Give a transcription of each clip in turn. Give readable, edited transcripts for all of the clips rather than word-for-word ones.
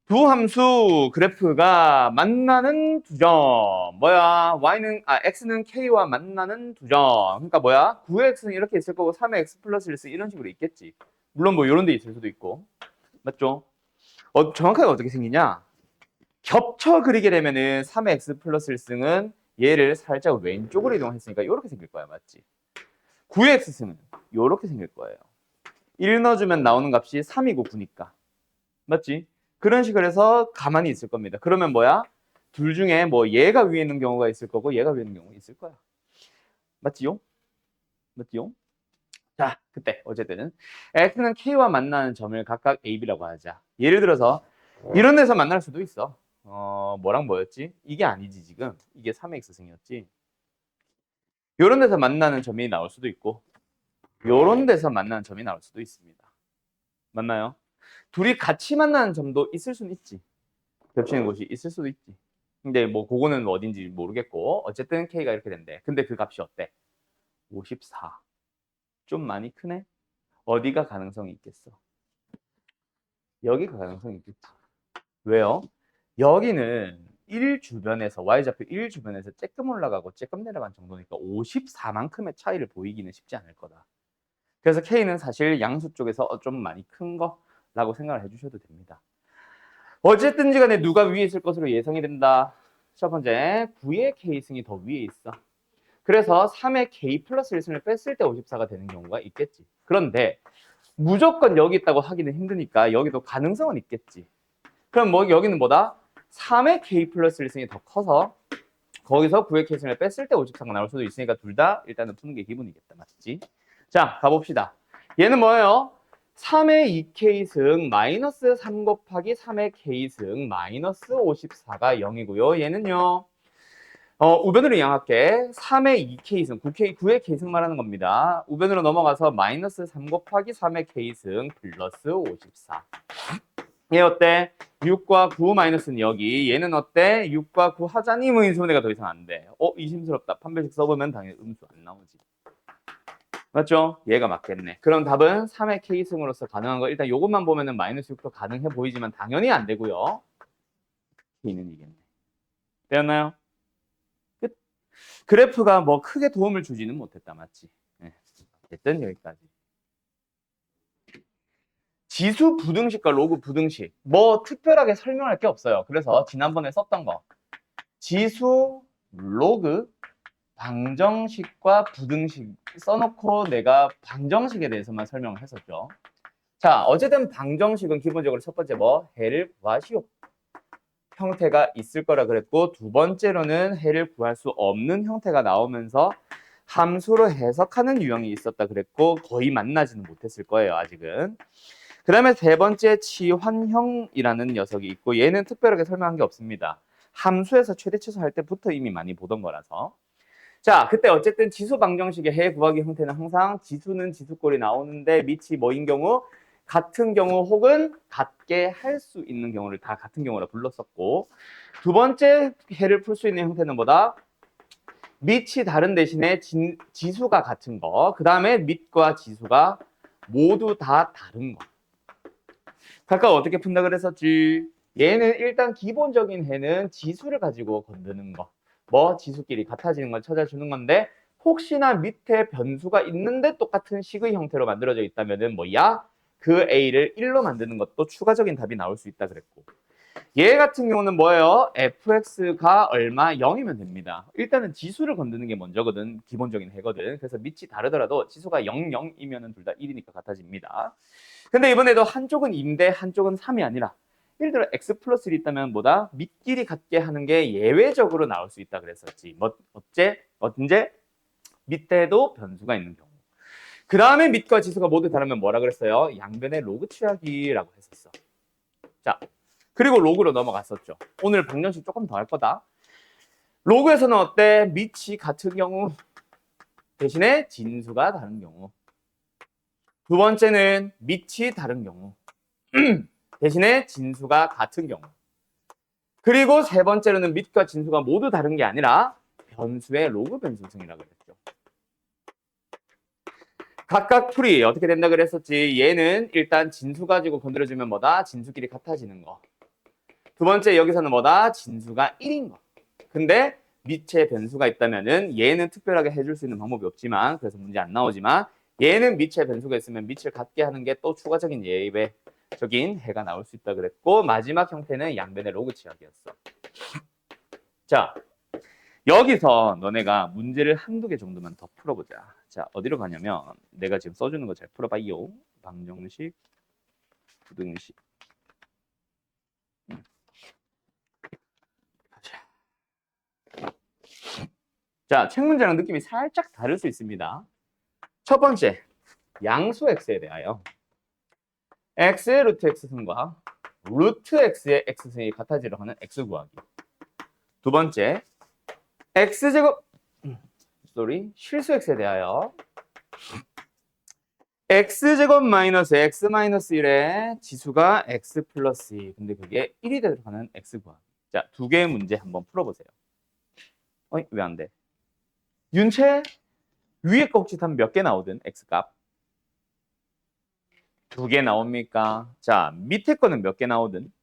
두 함수 그래프가 만나는 두 점. 뭐야? x는 k와 만나는 두 점. 그러니까 뭐야? 9x는 이렇게 있을 거고 3의 x 플러스 1 이런 식으로 있겠지. 물론 뭐 이런 데 있을 수도 있고. 맞죠? 정확하게 어떻게 생기냐? 겹쳐 그리게 되면은 3의 x 플러스 1승은 얘를 살짝 왼쪽으로 이동했으니까 이렇게 생길 거야. 맞지? 9의 x승은 이렇게 생길 거예요. 1 넣어주면 나오는 값이 3이고 9니까. 맞지? 그런 식으로 해서 가만히 있을 겁니다. 그러면 뭐야? 둘 중에 뭐 얘가 위에 있는 경우가 있을 거고 얘가 위에 있는 경우가 있을 거야. 맞지요? 맞지요? 자, 그때 어쨌든 x는 k와 만나는 점을 각각 a, b라고 하자. 예를 들어서 이런 데서 만날 수도 있어. 뭐랑 뭐였지? 이게 아니지 지금. 이게 3x승이었지. 이런 데서 만나는 점이 나올 수도 있고 이런 데서 만나는 점이 나올 수도 있습니다. 맞나요? 둘이 같이 만나는 점도 있을 수는 있지. 겹치는 곳이 있을 수도 있지. 근데 뭐 그거는 어딘지 모르겠고 어쨌든 K가 이렇게 된대. 근데 그 값이 어때? 54. 좀 많이 크네? 어디가 가능성이 있겠어? 여기가 가능성이 있겠지. 왜요? 여기는 1 주변에서 y좌표 1 주변에서 쬐끔 올라가고 쬐끔 내려간 정도니까 54만큼의 차이를 보이기는 쉽지 않을 거다. 그래서 K는 사실 양수 쪽에서 좀 많이 큰 거라고 생각을 해주셔도 됩니다. 어쨌든지 간에 누가 위에 있을 것으로 예상이 된다. 첫 번째, 9의 K승이 더 위에 있어. 그래서 3의 K 플러스 1승을 뺐을 때 54가 되는 경우가 있겠지. 그런데 무조건 여기 있다고 하기는 힘드니까 여기도 가능성은 있겠지. 그럼 뭐 여기는 뭐다? 3의 K 플러스 1승이 더 커서 거기서 9의 K승을 뺐을 때 54가 나올 수도 있으니까 둘 다 일단은 푸는 게 기본이겠다. 맞지? 자, 가봅시다. 얘는 뭐예요? 3의 2K승 마이너스 3 곱하기 3의 K승 마이너스 54가 0이고요. 얘는요. 우변으로 이항할게. 3의 2K승, 9의 K승 말하는 겁니다. 우변으로 넘어가서 마이너스 3 곱하기 3의 K승 플러스 54. 얘 어때? 6과 9 마이너스는 여기. 얘는 어때? 6과 9 하자니 뭐 인수분해가 더 이상 안 돼. 의심스럽다. 판별식 써보면 당연히 음수 안 나오지. 맞죠? 얘가 맞겠네. 그럼 답은 3의 K승으로서 가능한 거 일단 요것만 보면은 마이너스 6도 가능해 보이지만 당연히 안 되고요. K는 이겠네. 되었나요? 끝. 그래프가 뭐 크게 도움을 주지는 못했다. 맞지? 네. 어쨌든 여기까지. 지수 부등식과 로그 부등식. 뭐 특별하게 설명할 게 없어요. 그래서 지난번에 썼던 거. 지수, 로그, 방정식과 부등식 써놓고 내가 방정식에 대해서만 설명을 했었죠. 자, 어쨌든 방정식은 기본적으로 첫 번째 뭐? 해를 구하시오. 형태가 있을 거라 그랬고 두 번째로는 해를 구할 수 없는 형태가 나오면서 함수로 해석하는 유형이 있었다 그랬고 거의 만나지는 못했을 거예요. 아직은. 그 다음에 세 번째 치환형이라는 녀석이 있고 얘는 특별하게 설명한 게 없습니다. 함수에서 최대 최소 할 때부터 이미 많이 보던 거라서. 자, 그때 어쨌든 지수 방정식의 해 구하기 형태는 항상 지수는 지수꼴이 나오는데 밑이 뭐인 경우? 같은 경우 혹은 같게 할 수 있는 경우를 다 같은 경우라 불렀었고 두 번째 해를 풀 수 있는 형태는 뭐다? 밑이 다른 대신에 지수가 같은 거. 그 다음에 밑과 지수가 모두 다 다른 거. 각각 어떻게 푼다 그랬었지? 얘는 일단 기본적인 해는 지수를 가지고 건드는 거. 뭐 지수끼리 같아지는 걸 찾아주는 건데 혹시나 밑에 변수가 있는데 똑같은 식의 형태로 만들어져 있다면은 뭐야? 그 A를 1로 만드는 것도 추가적인 답이 나올 수 있다 그랬고 얘 같은 경우는 뭐예요? fx가 얼마? 0이면 됩니다. 일단은 지수를 건드는 게 먼저거든. 기본적인 해거든. 그래서 밑이 다르더라도 지수가 0, 0이면 둘 다 1이니까 같아집니다. 근데 이번에도 한쪽은 2인데 한쪽은 3이 아니라 예를 들어 x 플러스 1이 있다면 뭐다? 밑끼리 같게 하는 게 예외적으로 나올 수 있다 그랬었지. 언제? 밑에도 변수가 있는 경우. 그 다음에 밑과 지수가 모두 다르면 뭐라 그랬어요? 양변의 로그 취하기라고 했었어. 자, 그리고 로그로 넘어갔었죠. 오늘 방정식 조금 더 할 거다. 로그에서는 어때? 밑이 같은 경우 대신에 진수가 다른 경우. 두 번째는 밑이 다른 경우. 대신에 진수가 같은 경우. 그리고 세 번째로는 밑과 진수가 모두 다른 게 아니라 변수의 로그 변수승이라고 그랬죠. 각각 풀이 어떻게 된다 그랬었지? 얘는 일단 진수 가지고 건드려주면 뭐다? 진수끼리 같아지는 거. 두 번째 여기서는 뭐다? 진수가 1인 거. 근데 밑에 변수가 있다면은 얘는 특별하게 해줄 수 있는 방법이 없지만 그래서 문제 안 나오지만 얘는 밑에 변수가 있으면 밑을 갖게 하는 게 또 추가적인 예외적인 해가 나올 수 있다 그랬고 마지막 형태는 양변의 로그 취약이었어. 자, 여기서 너네가 문제를 한두 개 정도만 더 풀어보자. 자, 어디로 가냐면 내가 지금 써주는 거 잘 풀어봐요. 방정식, 부등식. 자, 책 문제랑 느낌이 살짝 다를 수 있습니다. 첫 번째, 양수 x에 대하여 x의 루트 x승과 루트 x의 x승이 같아지려 하는 x 구하기. 두 번째, x제곱 실수 x에 대하여 x제곱 마이너스 x 마이너스 1의 지수가 x 플러스 2. 근데 그게 1이 되도록 하는 x 구하기. 자, 두 개의 문제 한번 풀어보세요. 왜 안 돼? 윤채 위에 거 혹시 답 몇 개 나오든 x값? 두 개 나옵니까? 자, 밑에 거는 몇 개 나오든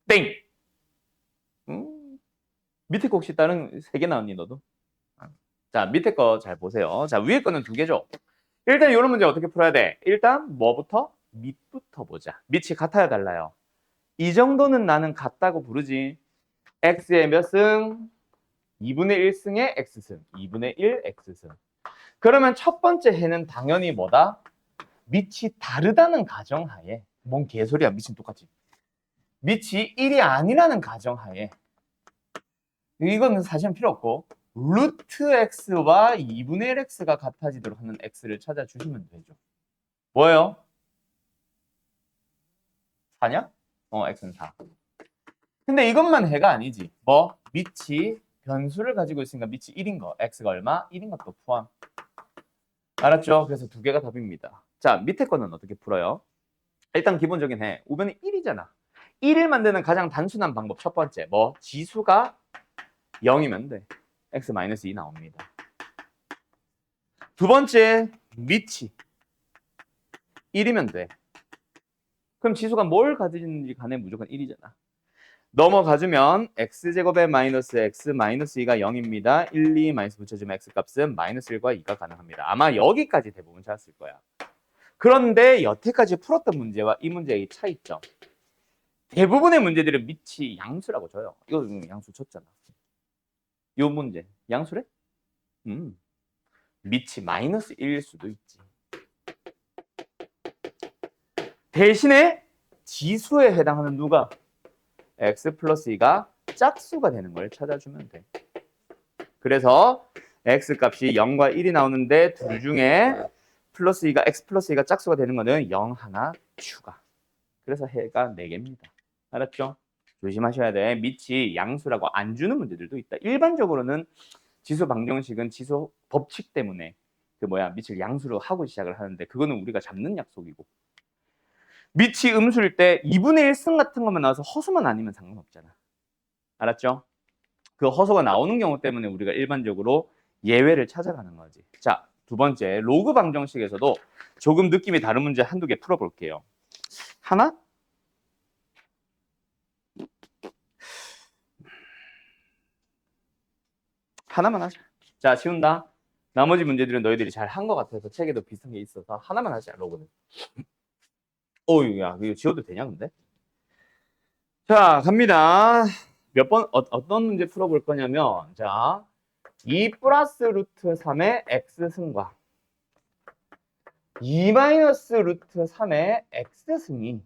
땡! 밑에 거 혹시 다른 세 개 나왔니 너도? 자, 밑에 거 잘 보세요. 자, 위에 거는 두 개죠. 일단 이런 문제 어떻게 풀어야 돼? 일단 뭐부터? 밑부터 보자. 밑이 같아야 달라요. 이 정도는 나는 같다고 부르지. x의 몇 승? 2분의 1승의 x승. 2분의 1 x승. 그러면 첫 번째 해는 당연히 뭐다? 밑이 다르다는 가정하에. 뭔 개소리야. 밑은 똑같지. 밑이 1이 아니라는 가정하에. 이거는 사실은 필요 없고 루트 x와 2분의 1 x가 같아지도록 하는 x를 찾아주시면 되죠. 뭐예요? 4냐? x는 4. 근데 이것만 해가 아니지. 뭐? 밑이 변수를 가지고 있으니까 밑이 1인 거. x가 얼마? 1인 것도 포함. 알았죠? 그래서 두 개가 답입니다. 자, 밑에 거는 어떻게 풀어요? 일단 기본적인 해. 우변이 1이잖아. 1을 만드는 가장 단순한 방법 첫 번째. 뭐? 지수가 0이면 돼. x-2 나옵니다. 두 번째, 밑이 1이면 돼. 그럼 지수가 뭘 가지는지 간에 무조건 1이잖아. 넘어가주면 x제곱의 마이너스 x 마이너스 2가 0입니다. 1, 2 마이너스 붙여주면 x값은 마이너스 1과 2가 가능합니다. 아마 여기까지 대부분 찾았을 거야. 그런데 여태까지 풀었던 문제와 이 문제의 차이점. 대부분의 문제들은 밑이 양수라고 줘요. 이거 양수 줬잖아. 이 문제 양수래? 밑이 마이너스 1일 수도 있지. 대신에 지수에 해당하는 누가? x 플러스 2가 짝수가 되는 걸 찾아주면 돼. 그래서 x 값이 0과 1이 나오는데 둘 중에 플러스 2가 x 플러스 2가 짝수가 되는 거는 0 하나 추가. 그래서 해가 4개입니다. 알았죠? 조심하셔야 돼. 밑이 양수라고 안 주는 문제들도 있다. 일반적으로는 지수 방정식은 지수 법칙 때문에 밑을 양수로 하고 시작을 하는데 그거는 우리가 잡는 약속이고 밑이 음수일 때 2분의 1승 같은 것만 나와서 허수만 아니면 상관없잖아. 알았죠? 그 허수가 나오는 경우 때문에 우리가 일반적으로 예외를 찾아가는 거지. 자, 두 번째 로그 방정식에서도 조금 느낌이 다른 문제 한두 개 풀어볼게요. 하나만 하자. 자, 쉬운다. 나머지 문제들은 너희들이 잘 한 것 같아서 책에도 비슷한 게 있어서 하나만 하자, 로그는. 야, 이거 지워도 되냐, 근데? 자, 갑니다. 어떤 문제 풀어볼 거냐면, 자, 2 플러스 루트 3의 x승과 2 마이너스 루트 3의 x승이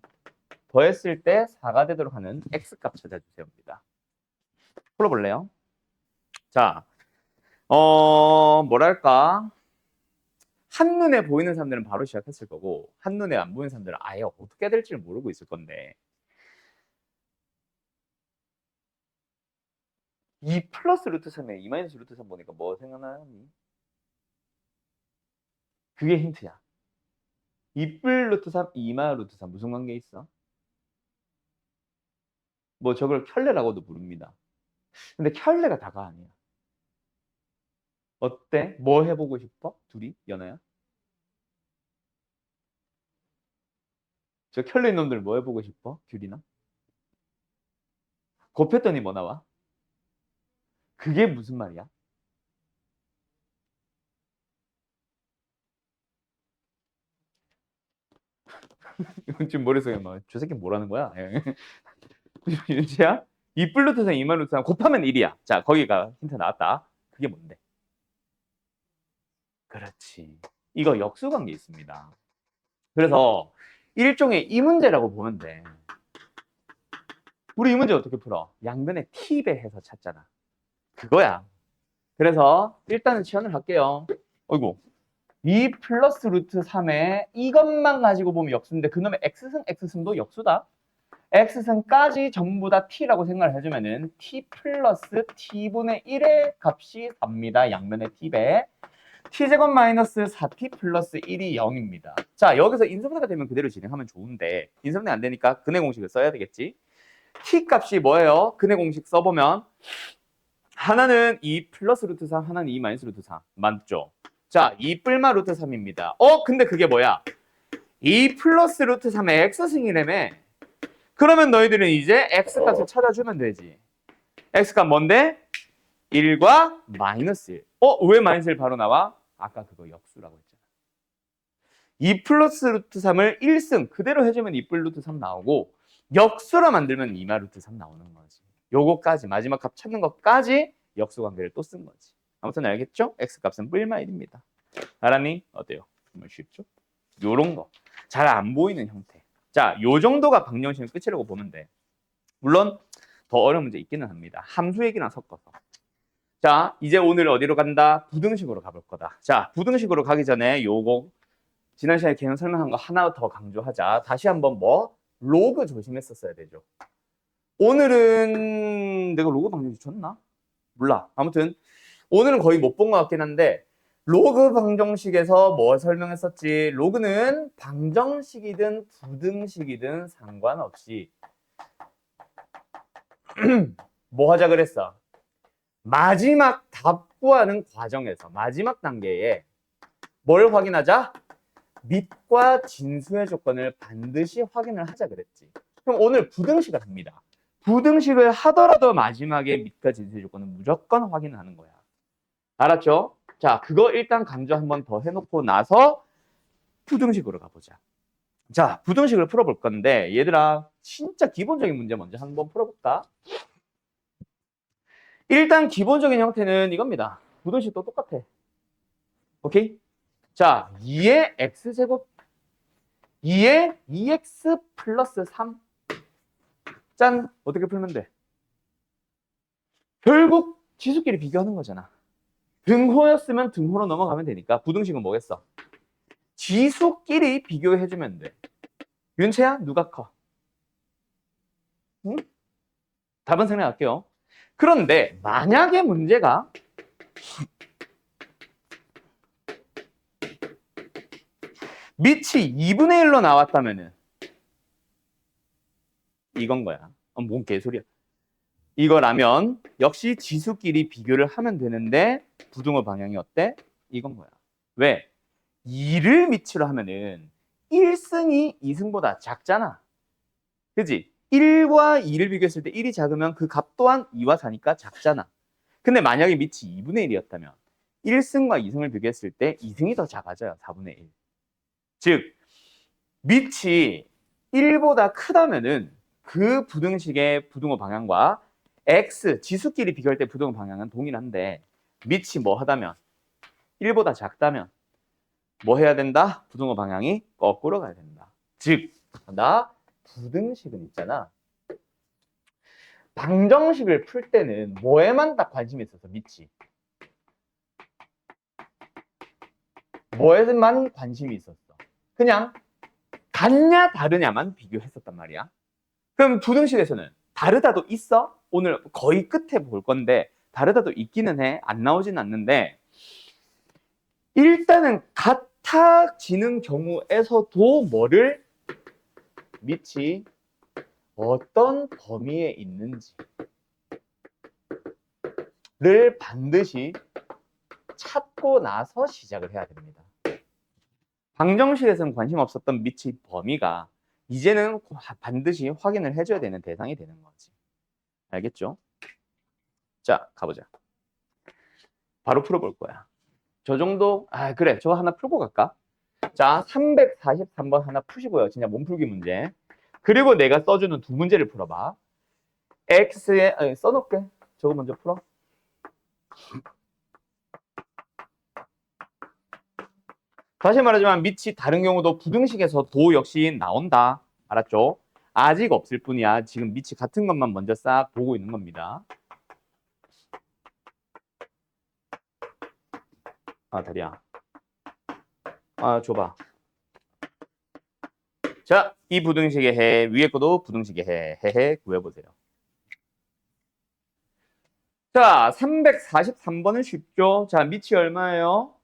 더했을 때 4가 되도록 하는 x값 찾아주세요입니다. 풀어볼래요? 자, 뭐랄까. 한눈에 보이는 사람들은 바로 시작했을 거고 한눈에 안 보이는 사람들은 아예 어떻게 해야 될지 모르고 있을 건데 2 플러스 루트 3에 2 마이너스 루트 3 보니까 뭐 생각나니? 그게 힌트야. 2뿔 루트 3, 2마 루트 3 무슨 관계 있어? 뭐 저걸 켤레라고도 부릅니다. 근데 켤레가 다가 아니야. 어때? 뭐 해보고 싶어? 둘이? 연아야? 저 켤레 놈들 뭐 해보고 싶어? 귤이나? 곱했더니 뭐 나와? 그게 무슨 말이야? 이건 지금 머릿속에 막, 저 새끼 뭐라는 거야? 윤지야? 2플 루트 3, 2만 루트 3 곱하면 1이야. 자, 거기가 힌트 나왔다. 그게 뭔데? 그렇지. 이거 역수관계 있습니다. 그래서 일종의 이 문제라고 보면 돼. 우리 이 문제 어떻게 풀어? 양변에 t 배해서 찾잖아. 그거야. 그래서 일단은 치환을 할게요. 어이구. 2 플러스 루트 3에 이것만 가지고 보면 역수인데 그놈의 x승, x승도 역수다. x승까지 전부 다 t라고 생각을 해주면은 t 플러스 t분의 1의 값이 4입니다. 양면의 t배. t제곱 마이너스 4t 플러스 1이 0입니다. 자, 여기서 인수분해가 되면 그대로 진행하면 좋은데 인수분해 안 되니까 근해 공식을 써야 되겠지. t 값이 뭐예요? 근해 공식 써보면 하나는 2 플러스 루트 3, 하나는 2 마이너스 루트 3. 맞죠? 자, 2 뿔마 루트 3입니다. 근데 그게 뭐야? 2 플러스 루트 3의 x승이라며. 그러면 너희들은 이제 x값을 찾아주면 되지. x값 뭔데? 1과 마이너스 1. 왜 마이너스 1 바로 나와? 아까 그거 역수라고 했잖아. 2 플러스 루트 3을 1승 그대로 해주면 2 플 루트 3 나오고 역수로 만들면 2마 루트 3 나오는 거지. 요거까지 마지막 값 찾는 것까지 역수 관계를 또 쓴 거지. 아무튼 알겠죠? x값은 뿔마 1입니다. 알았니? 어때요? 정말 쉽죠? 요런 거. 잘 안 보이는 형태. 자, 요 정도가 방정식의 끝이라고 보면 돼. 물론 더 어려운 문제 있기는 합니다. 함수 얘기랑 섞어서. 자, 이제 오늘 어디로 간다? 부등식으로 가볼 거다. 자, 부등식으로 가기 전에 요거 지난 시간에 개념 설명한 거 하나 더 강조하자. 다시 한번 뭐? 로그 조심했었어야 되죠. 오늘은 내가 로그 방정식 줬나? 몰라. 아무튼 오늘은 거의 못 본 것 같긴 한데 로그 방정식에서 뭐 설명했었지? 로그는 방정식이든 부등식이든 상관없이 뭐 하자 그랬어? 마지막 답 구하는 과정에서 마지막 단계에 뭘 확인하자? 밑과 진수의 조건을 반드시 확인을 하자 그랬지. 그럼 오늘 부등식을 합니다. 부등식을 하더라도 마지막에 밑과 진수의 조건은 무조건 확인을 하는 거야. 알았죠? 자, 그거 일단 강조 한번 더 해놓고 나서 부등식으로 가보자. 자, 부등식을 풀어볼 건데 얘들아 진짜 기본적인 문제 먼저 한번 풀어볼까? 일단 기본적인 형태는 이겁니다. 부등식도 똑같아. 오케이? 자, 2의 x제곱 2의 2x 플러스 3 짠! 어떻게 풀면 돼? 결국 지수끼리 비교하는 거잖아. 등호였으면 등호로 넘어가면 되니까 부등식은 뭐겠어? 지수끼리 비교해주면 돼. 윤채야? 누가 커? 응? 답은 생략할게요. 그런데 만약에 문제가 밑이 2분의 1로 나왔다면은 이건 거야. 뭔 개소리야. 이거라면 역시 지수끼리 비교를 하면 되는데 부등호 방향이 어때? 이건 거야. 왜? 2를 밑으로 하면은 1승이 2승보다 작잖아. 그지? 1과 2를 비교했을 때 1이 작으면 그 값 또한 2와 4니까 작잖아. 근데 만약에 밑이 2분의 1이었다면 1승과 2승을 비교했을 때 2승이 더 작아져요. 4분의 1. 즉 밑이 1보다 크다면은 그 부등식의 부등호 방향과 x 지수끼리 비교할 때 부등호 방향은 동일한데 밑이 뭐 하다면 1보다 작다면 뭐 해야 된다? 부등호 방향이 거꾸로 가야 된다. 즉 나 부등식은 있잖아. 방정식을 풀 때는 뭐에만 딱 관심이 있어서 밑이 뭐에만 관심이 있었어. 그냥 같냐 다르냐만 비교했었단 말이야. 그럼 부등식에서는 다르다도 있어? 오늘 거의 끝에 볼 건데 다르다도 있기는 해. 안 나오진 않는데 일단은 같아지는 경우에서도 뭐를 밑이 어떤 범위에 있는지를 반드시 찾고 나서 시작을 해야 됩니다. 방정식에서는 관심 없었던 밑의 범위가 이제는 반드시 확인을 해줘야 되는 대상이 되는 거지. 알겠죠? 자, 가보자. 바로 풀어볼 거야. 저 정도, 그래. 저거 하나 풀고 갈까? 자, 343번 하나 푸시고요. 진짜 몸풀기 문제. 그리고 내가 써주는 두 문제를 풀어봐. X에, 써놓을게. 저거 먼저 풀어. 다시 말하지만 밑이 다른 경우도 부등식에서 도 역시 나온다. 알았죠? 아직 없을 뿐이야. 지금 밑이 같은 것만 먼저 싹 보고 있는 겁니다. 다리야. 줘봐. 자, 이 부등식의 해, 위에 것도 부등식의 해, 구해보세요. 자, 343번은 쉽죠? 자, 밑이 얼마예요?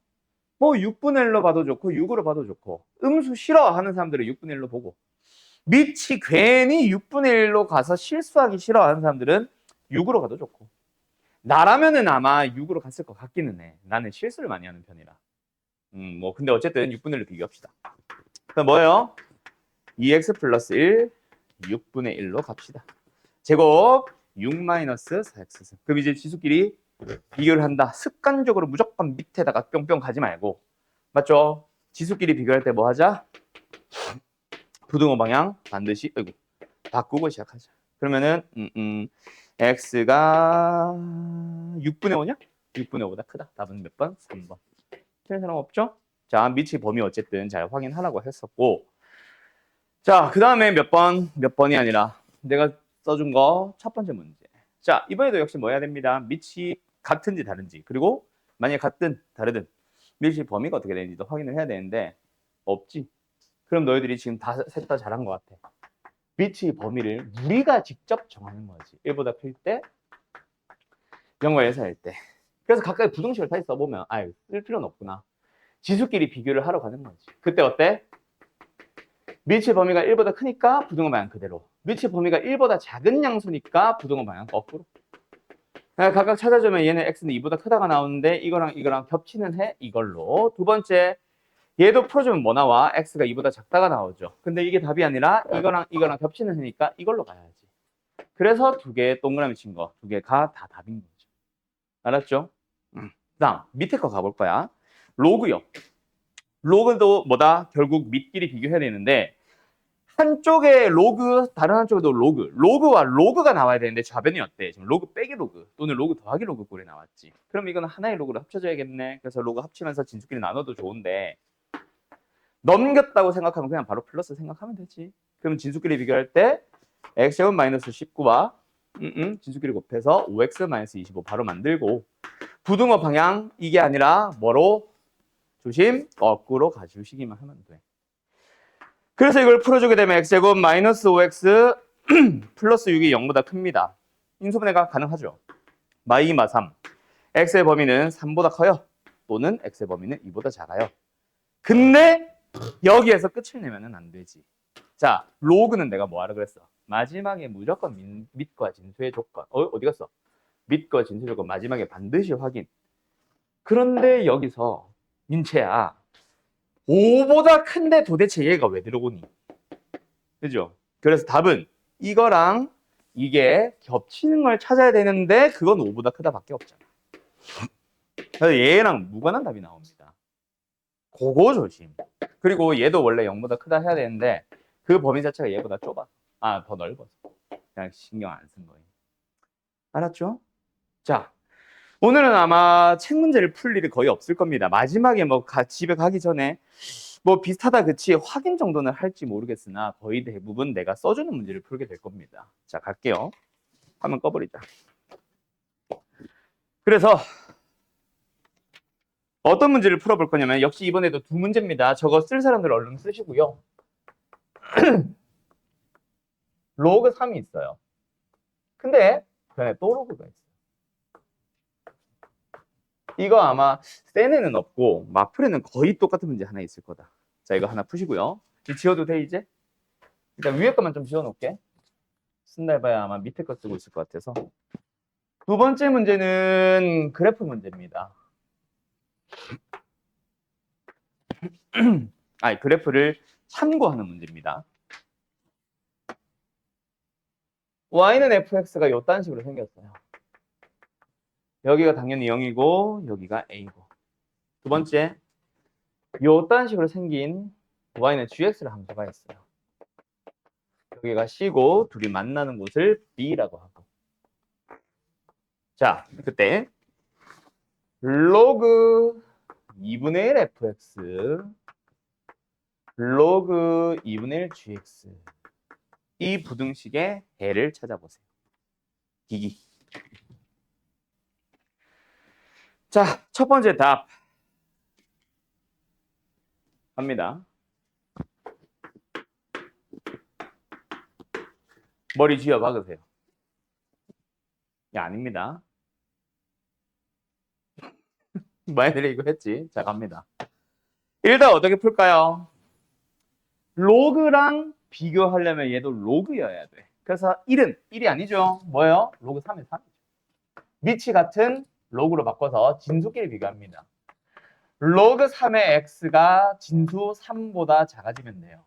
뭐 6분의 1로 봐도 좋고 6으로 봐도 좋고 음수 싫어하는 사람들은 6분의 1로 보고 밑이 괜히 6분의 1로 가서 실수하기 싫어하는 사람들은 6으로 가도 좋고 나라면은 아마 6으로 갔을 것 같기는 해. 나는 실수를 많이 하는 편이라. 뭐 근데 어쨌든 6분의 1로 비교합시다. 그럼 뭐예요? 2x 플러스 1 6분의 1로 갑시다. 제곱 6 마이너스 4x. 그럼 이제 지수끼리 비교를 한다. 습관적으로 무조건 밑에다가 뿅뿅 가지 말고. 맞죠? 지수끼리 비교할 때 뭐 하자? 부등호 방향 반드시 바꾸고 시작하자. 그러면은 x가 6분의 5냐? 6분의 5보다 크다. 답은 몇 번? 3번. 틀린 사람 없죠? 자, 밑의 범위 어쨌든 잘 확인하라고 했었고. 자, 그 다음에 몇 번이 아니라 내가 써준 거 첫 번째 문제. 자, 이번에도 역시 뭐 해야 됩니다. 밑이 같은지 다른지, 그리고 만약에 같든 다르든 밑의 범위가 어떻게 되는지도 확인을 해야 되는데 없지. 그럼 너희들이 지금 셋 다 잘한 것 같아. 밑의 범위를 우리가 직접 정하는 거지. 1보다 클 때, 0과 1 사이일 때. 그래서 각각의 부등식을 다시 써보면 쓸 필요는 없구나. 지수끼리 비교를 하러 가는 거지. 그때 어때? 밑의 범위가 1보다 크니까 부등호 방향 그대로. 밑의 범위가 1보다 작은 양수니까 부등호 방향 거꾸로. 각각 찾아주면 얘는 x는 2보다 크다가 나오는데 이거랑 이거랑 겹치는 해 이걸로. 두 번째 얘도 풀어주면 뭐 나와? x가 2보다 작다가 나오죠. 근데 이게 답이 아니라 이거랑 이거랑 겹치는 해니까 이걸로 가야지. 그래서 두 개 동그라미 친 거 두 개가 다 답인 거죠. 알았죠? 다음 밑에 거 가볼 거야. 로그요. 로그도 뭐다? 결국 밑끼리 비교해야 되는데 한쪽에 로그, 다른 한쪽에도 로그. 로그와 로그가 나와야 되는데 좌변이 어때? 지금 로그 빼기 로그 또는 로그 더하기 로그 꼴이 나왔지. 그럼 이거는 하나의 로그로 합쳐줘야겠네. 그래서 로그 합치면서 진수끼리 나눠도 좋은데 넘겼다고 생각하면 그냥 바로 플러스 생각하면 되지. 그럼 진수끼리 비교할 때 x제곱 마이너스 19와 진수끼리 곱해서 5x 마이너스 25 바로 만들고 부등호 방향 이게 아니라 뭐로? 조심 거꾸로 가주시기만 하면 돼. 그래서 이걸 풀어주게 되면 x제곱 마이너스 5x 플러스 6이 0보다 큽니다. 인수분해가 가능하죠. 마이 마 3. x의 범위는 3보다 커요. 또는 x의 범위는 2보다 작아요. 근데 여기에서 끝을 내면 안 되지. 자, 로그는 내가 뭐 하라 그랬어? 마지막에 무조건 밑과 진수의 조건. 어디 갔어? 밑과 진수의 조건 마지막에 반드시 확인. 그런데 여기서 민채야 5보다 큰데 도대체 얘가 왜 들어오니? 그죠? 그래서 답은 이거랑 이게 겹치는 걸 찾아야 되는데 그건 5보다 크다 밖에 없잖아. 그래서 얘랑 무관한 답이 나옵니다. 그거 조심. 그리고 얘도 원래 0보다 크다 해야 되는데 그 범위 자체가 얘보다 좁아. 더 넓어서. 그냥 신경 안 쓴 거예요. 알았죠? 자, 오늘은 아마 책 문제를 풀 일이 거의 없을 겁니다. 마지막에 뭐 집에 가기 전에 뭐 비슷하다 그치 확인 정도는 할지 모르겠으나 거의 대부분 내가 써주는 문제를 풀게 될 겁니다. 자, 갈게요. 화면 꺼버리자. 그래서 어떤 문제를 풀어볼 거냐면 역시 이번에도 두 문제입니다. 저거 쓸 사람들 얼른 쓰시고요. 로그 3이 있어요. 근데 그 안에 또 로그가 있어요. 이거 아마 센에는 없고 마플에는 거의 똑같은 문제 하나 있을 거다. 자, 이거 하나 푸시고요. 지워도 돼 이제? 일단 위에 것만 좀 지워놓을게. 쓴다 해봐야 아마 밑에 거 쓰고 있을 것 같아서. 두 번째 문제는 그래프 문제입니다. 그래프를 참고하는 문제입니다. y는 fx가 요딴 식으로 생겼어요. 여기가 당연히 0이고 여기가 a고. 두 번째, 요딴 식으로 생긴 y는 gx를 함수가 있어요. 여기가 c고 둘이 만나는 곳을 b라고 하고. 자, 그때 로그 2분의 1 fx 로그 2분의 1 gx 이 부등식의 해를 찾아보세요. 기기. 자, 첫 번째 답 갑니다. 머리 쥐어 박으세요. 야, 아닙니다. 많이들 이거 했지. 자, 갑니다. 일단 어떻게 풀까요? 로그랑 비교하려면 얘도 로그여야 돼. 그래서 1이 아니죠. 뭐예요? 로그 3의 3이죠. 밑이 같은 로그로 바꿔서 진수끼리 비교합니다. 로그 3의 x가 진수 3보다 작아지면 돼요.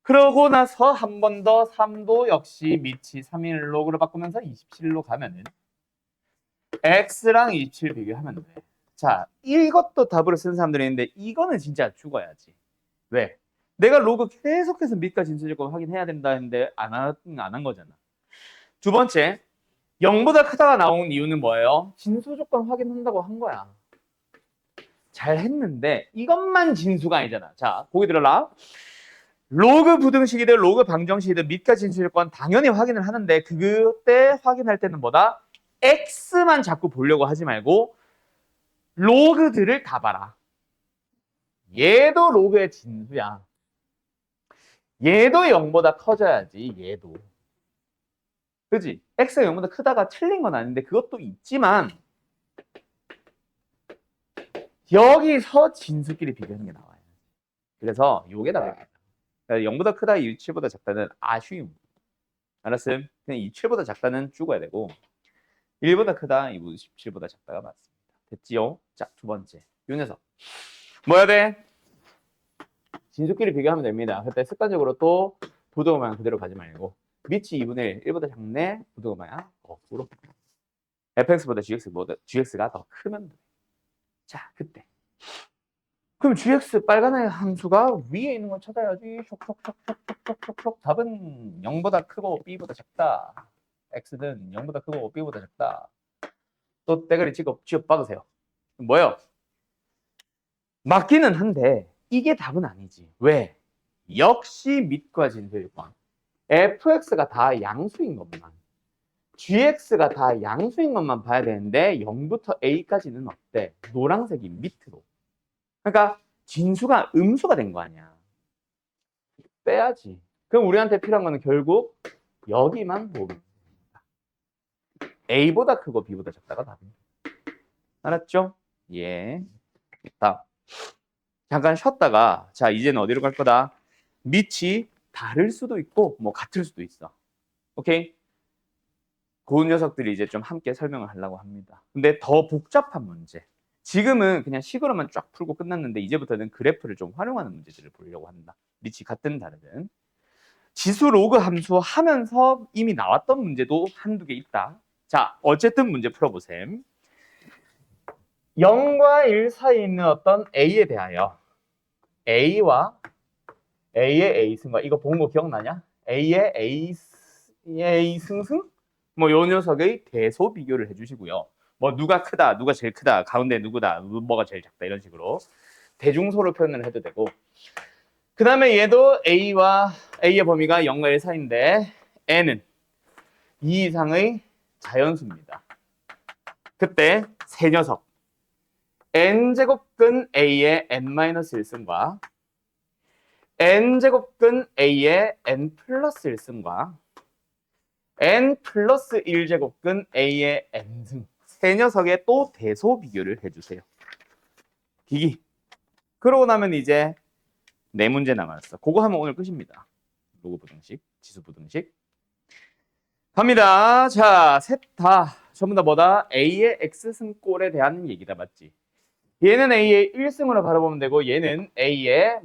그러고 나서 한 번 더 3도 역시 밑이 3인 로그로 바꾸면서 27로 가면은 x랑 27 비교하면 돼. 자, 이것도 답으로 쓰는 사람들이 있는데 이거는 진짜 죽어야지. 왜? 내가 로그 계속해서 밑과 진수조건 확인해야 된다 했는데 안 한 거잖아. 두 번째, 0보다 크다가 나온 이유는 뭐예요? 진수조건 확인한다고 한 거야. 잘 했는데 이것만 진수가 아니잖아. 자, 보기 들어라. 로그 부등식이든 로그 방정식이든 밑과 진수조건 당연히 확인을 하는데 그때 확인할 때는 뭐다? x만 자꾸 보려고 하지 말고 로그들을 다 봐라. 얘도 로그의 진수야. 얘도 0보다 커져야지. 얘도. 그지? x가 0보다 크다가 틀린 건 아닌데 그것도 있지만 여기서 진수끼리 비교하는 게 나와요. 그래서 요게 답입니다. 0보다 크다, 27보다 작다는 아쉬움. 알았음? 그냥 27보다 작다는 죽어야 되고 1보다 크다, 27보다 작다가 맞습니다. 됐지요? 자, 두 번째. 요 녀석. 뭐 해야 돼? 진수끼리 비교하면 됩니다. 그때 습관적으로 또 부등호 방향 그대로 가지 말고 밑이 2분의 1, 1보다 작네, 부등호 방향 거꾸로. fx보다 gx가 더 크면 돼. 자, 그때. 그럼 gx 빨간의 함수가 위에 있는 걸 찾아야지. 촉촉촉촉촉촉촉. 답은 0보다 크고 b보다 작다. x는 0보다 크고 b보다 작다. 또 대가리 지어 박으세요. 뭐요? 맞기는 한데 이게 답은 아니지. 왜? 역시 밑과 진수일관. fx가 다 양수인 것만, gx가 다 양수인 것만 봐야 되는데 0부터 a까지는 어때? 노란색이 밑으로. 그러니까 진수가 음수가 된 거 아니야. 빼야지. 그럼 우리한테 필요한 거는 결국 여기만 보면 됩니다. a보다 크고 b보다 작다가 답입니다. 알았죠? 예. 자, 잠깐 쉬었다가 자, 이제는 어디로 갈 거다? 밑이 다를 수도 있고 뭐 같을 수도 있어. 오케이? 그 녀석들이 이제 좀 함께 설명을 하려고 합니다. 근데 더 복잡한 문제. 지금은 그냥 식으로만 쫙 풀고 끝났는데 이제부터는 그래프를 좀 활용하는 문제들을 보려고 한다. 밑이 같든 다르든. 지수 로그 함수 하면서 이미 나왔던 문제도 한두 개 있다. 자, 어쨌든 문제 풀어보셈. 0과 1 사이에 있는 어떤 A에 대하여 A와 A의 A승과 이거 본 거 기억나냐? A의 A 승승? 뭐 요 녀석의 대소 비교를 해주시고요. 뭐 누가 크다, 누가 제일 크다, 가운데 누구다, 뭐가 제일 작다 이런 식으로 대중소로 표현을 해도 되고 그 다음에 얘도 A와 A의 범위가 0과 1 사이인데 N은 2 이상의 자연수입니다. 그때 세 녀석 N제곱근 A의 N-1승과 N제곱근 A의 N 플러스 1승과 N 플러스 1제곱근 A의 N승 세 녀석의 또 대소 비교를 해주세요. 기기. 그러고 나면 이제 네 문제 남았어. 그거 하면 오늘 끝입니다. 로그 부등식, 지수 부등식. 갑니다. 자, 셋 다 전부 다 뭐다? A의 X승꼴에 대한 얘기다, 맞지? 얘는 A의 1승으로 바라보면 되고 얘는 A의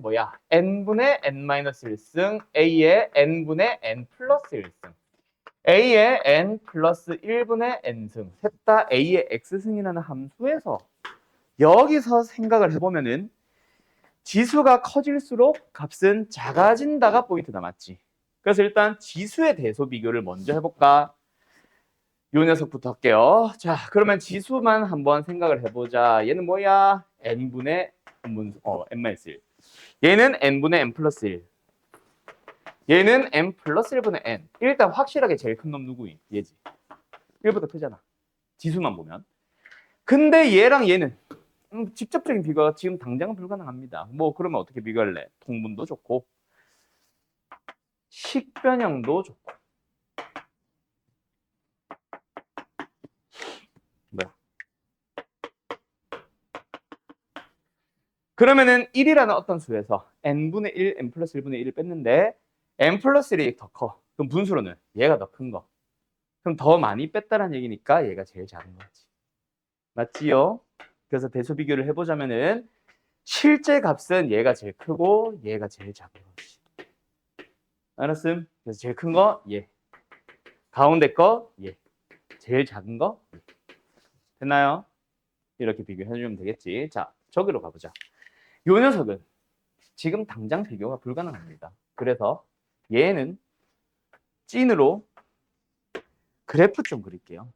N분의 N-1승, A의 N분의 N 플러스 1승. a의 n 플러스 1분의 n승, 셋 다 a의 x승이라는 함수에서 여기서 생각을 해보면은 지수가 커질수록 값은 작아진다가 포인트다, 맞지? 그래서 일단 지수의 대소 비교를 먼저 해볼까? 요 녀석부터 할게요. 자, 그러면 지수만 한번 생각을 해보자. 얘는 뭐야? n분의 n-1. 얘는 n분의 n 플러스 1. 얘는 n 플러스 1분의 n. 일단 확실하게 제일 큰 놈 누구임? 얘지. 1보다 크잖아. 지수만 보면. 근데 얘랑 얘는 직접적인 비교가 지금 당장은 불가능합니다. 뭐 그러면 어떻게 비교할래? 통분도 좋고 식변형도 좋고. 뭐야? 그러면은 1이라는 어떤 수에서 n분의 1, n 플러스 1분의 1을 뺐는데 n 플러스 1이 더 커. 그럼 분수로는 얘가 더 큰 거. 그럼 더 많이 뺐다는 얘기니까 얘가 제일 작은 거지. 맞지요? 그래서 대소 비교를 해보자면은 실제 값은 얘가 제일 크고 얘가 제일 작은 거지. 알았음? 그래서 제일 큰 거 얘. 가운데 거 얘. 제일 작은 거 얘. 됐나요? 이렇게 비교해주면 되겠지. 자, 저기로 가보자. 요 녀석은 지금 당장 비교가 불가능합니다. 그래서 얘는 찐으로 그래프 좀 그릴게요.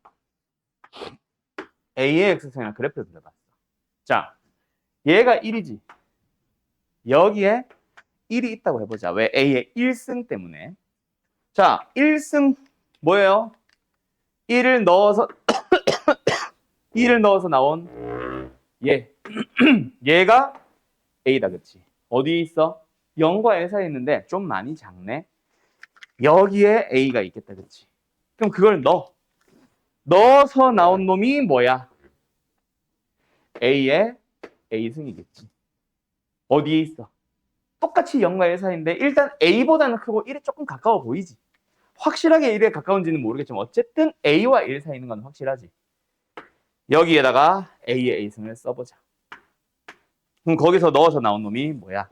A의 x승이랑 그래프를 그려봤어. 자, 얘가 1이지. 여기에 1이 있다고 해보자. 왜? A의 1승 때문에. 자, 1승 뭐예요? 1을 넣어서 1을 넣어서 나온 얘. 얘가 A다, 그치? 어디에 있어? 0과 L 사이에 있는데 좀 많이 작네. 여기에 A가 있겠다, 그치? 그럼 그걸 넣어서 나온 놈이 뭐야? A의 A승이겠지. 어디에 있어? 똑같이 0과 1 사이인데 일단 A보다는 크고 1에 조금 가까워 보이지. 확실하게 1에 가까운지는 모르겠지만 어쨌든 A와 1 사이에 있는 건 확실하지. 여기에다가 A의 A승을 써보자. 그럼 거기서 넣어서 나온 놈이 뭐야?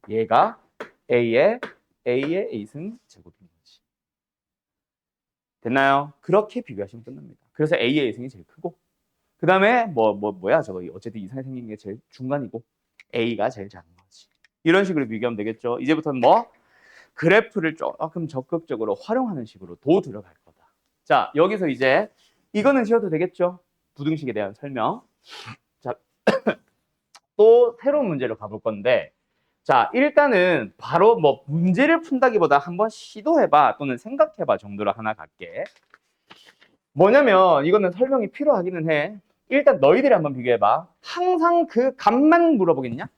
얘가 A의 A승 제곱인 거지. 됐나요? 그렇게 비교하시면 끝납니다. 그래서 A의 A승이 제일 크고 그 다음에 뭐야 저거 어쨌든 이상하게 생긴 게 제일 중간이고 A가 제일 작은 거지. 이런 식으로 비교하면 되겠죠. 이제부터는 뭐 그래프를 조금 적극적으로 활용하는 식으로 도 들어갈 거다. 자, 여기서 이제 이거는 지워도 되겠죠. 부등식에 대한 설명. 자, 또 새로운 문제로 가볼 건데 자, 일단은 바로 뭐 문제를 푼다기보다 한번 시도해봐 또는 생각해봐 정도로 하나 갈게. 뭐냐면 이거는 설명이 필요하기는 해. 일단 너희들이 한번 비교해봐. 항상 그 값만 물어보겠냐?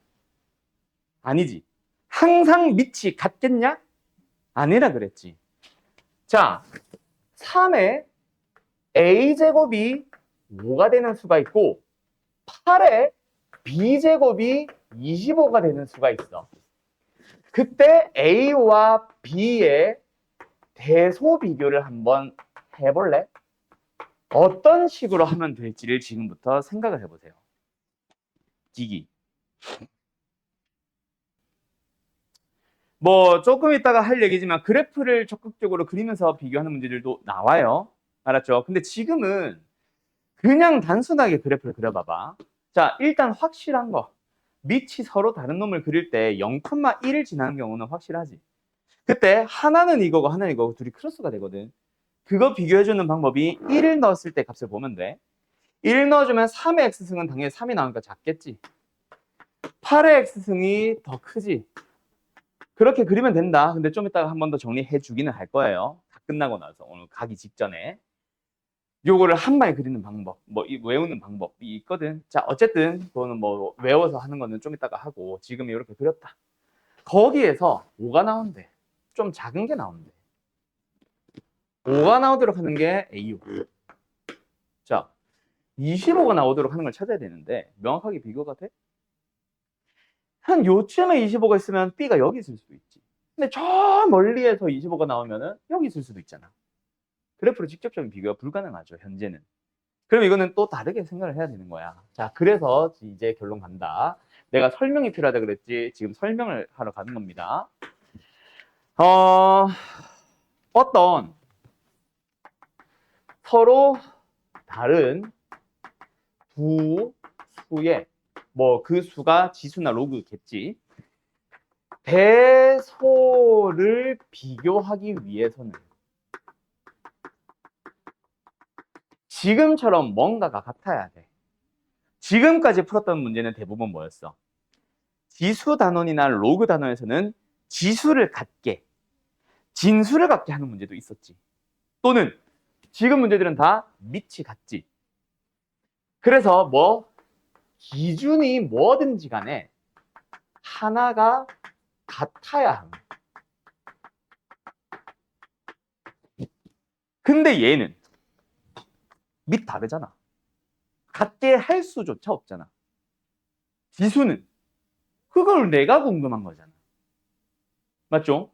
아니지. 항상 밑이 같겠냐? 아니라 그랬지. 자, 3에 a제곱이 5가 되는 수가 있고 8에 b제곱이 25가 되는 수가 있어. 그때 a와 b의 대소 비교를 한번 해볼래? 어떤 식으로 하면 될지를 지금부터 생각을 해보세요. 기기. 뭐 조금 있다가 할 얘기지만 그래프를 적극적으로 그리면서 비교하는 문제들도 나와요. 알았죠? 근데 지금은 그냥 단순하게 그래프를 그려봐봐. 자, 일단 확실한 거. 밑이 서로 다른 놈을 그릴 때 0,1을 지나는 경우는 확실하지. 그때 하나는 이거고 하나는 이거고 둘이 크로스가 되거든. 그거 비교해주는 방법이 1을 넣었을 때 값을 보면 돼. 1 넣어주면 3의 x승은 당연히 3이 나오니까 작겠지. 8의 x승이 더 크지. 그렇게 그리면 된다. 근데 좀 이따가 한 번 더 정리해 주기는 할 거예요. 다 끝나고 나서 오늘 가기 직전에. 요거를 한 방에 그리는 방법, 뭐 외우는 방법이 있거든. 자, 어쨌든 그거는 뭐 외워서 하는 거는 좀 이따가 하고 지금 이렇게 그렸다. 거기에서 5가 나온대. 좀 작은 게 나온대. 5가 나오도록 하는 게 A요. 자, 25가 나오도록 하는 걸 찾아야 되는데 명확하게 비교가 돼? 한 요쯤에 25가 있으면 B가 여기 있을 수도 있지. 근데 저 멀리에서 25가 나오면은 여기 있을 수도 있잖아. 그래프로 직접적인 비교가 불가능하죠, 현재는. 그럼 이거는 또 다르게 생각을 해야 되는 거야. 자, 그래서 이제 결론 간다. 내가 설명이 필요하다 그랬지. 지금 설명을 하러 가는 겁니다. 어떤 서로 다른 두 수의 뭐 그 수가 지수나 로그겠지. 대소를 비교하기 위해서는 지금처럼 뭔가가 같아야 돼. 지금까지 풀었던 문제는 대부분 뭐였어? 지수 단원이나 로그 단원에서는 지수를 같게, 진수를 같게 하는 문제도 있었지. 또는 지금 문제들은 다 밑이 같지. 그래서 뭐 기준이 뭐든지 간에 하나가 같아야 합니다. 근데 얘는 밑 다르잖아. 같게 할 수조차 없잖아. 지수는 그걸 내가 궁금한 거잖아. 맞죠?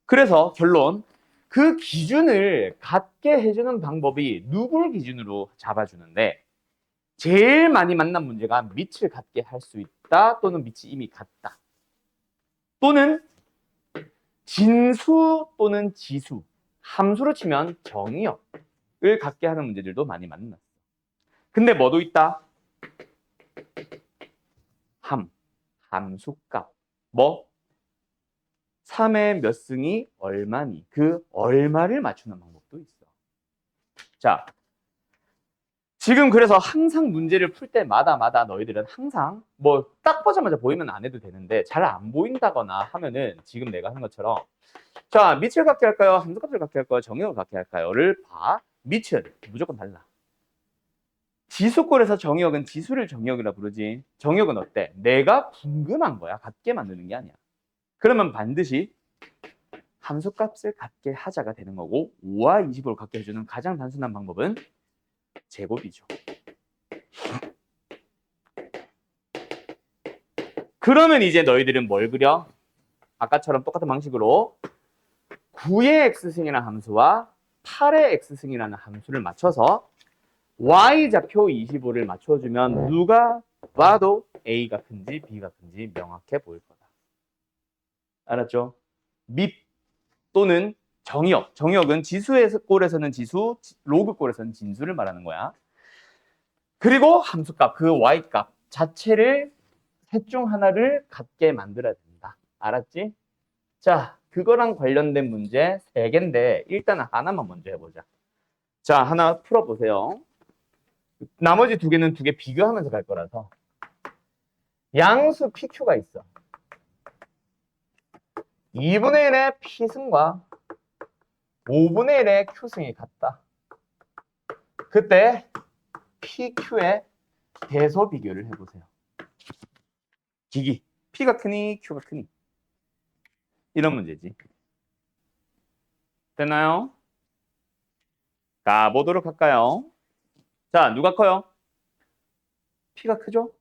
그래서 결론, 그 기준을 같게 해주는 방법이 누굴 기준으로 잡아주는데 제일 많이 만난 문제가 밑을 같게 할 수 있다, 또는 밑이 이미 같다, 또는 진수 또는 지수, 함수로 치면 정의역을 갖게 하는 문제들도 많이 만났어. 근데 뭐도 있다? 함수값. 뭐? 3의 몇 승이 얼마니? 그 얼마를 맞추는 방법도 있어. 자, 지금 그래서 항상 문제를 풀 때마다 너희들은 항상 뭐 딱 보자마자 보이면 안 해도 되는데 잘 안 보인다거나 하면은 지금 내가 한 것처럼 자, 밑을 갖게 할까요? 함수값을 갖게 할까요? 정의역을 갖게 할까요?를 봐. 밑은 무조건 달라. 지수꼴에서 정의역은 지수를 정의역이라 부르지. 정의역은 어때? 내가 궁금한 거야. 같게 만드는 게 아니야. 그러면 반드시 함수값을 갖게 하자가 되는 거고 5와 20을 갖게 해주는 가장 단순한 방법은 제곱이죠. 그러면 이제 너희들은 뭘 그려? 아까처럼 똑같은 방식으로 9의 x승이라는 함수와 8의 x승이라는 함수를 맞춰서 y좌표 25를 맞춰주면 누가 봐도 a가 큰지 b가 큰지 명확해 보일 거다. 알았죠? 밑 또는 정의역. 정의역은 지수의 꼴에서는 지수, 로그 꼴에서는 진수를 말하는 거야. 그리고 함수값, 그 y값 자체를 셋 중 하나를 같게 만들어야 된다. 알았지? 자, 그거랑 관련된 문제 3개인데 일단 하나만 먼저 해보자. 자, 하나 풀어보세요. 나머지 2개는 2개 비교하면서 갈 거라서. 양수 PQ가 있어. 2분의 1의 P승과 5분의 1의 Q승이 같다. 그때 PQ의 대소 비교를 해보세요. 기기. P가 크니 Q가 크니. 이런 문제지. 됐나요? 가보도록 할까요? 자, 누가 커요? P가 크죠?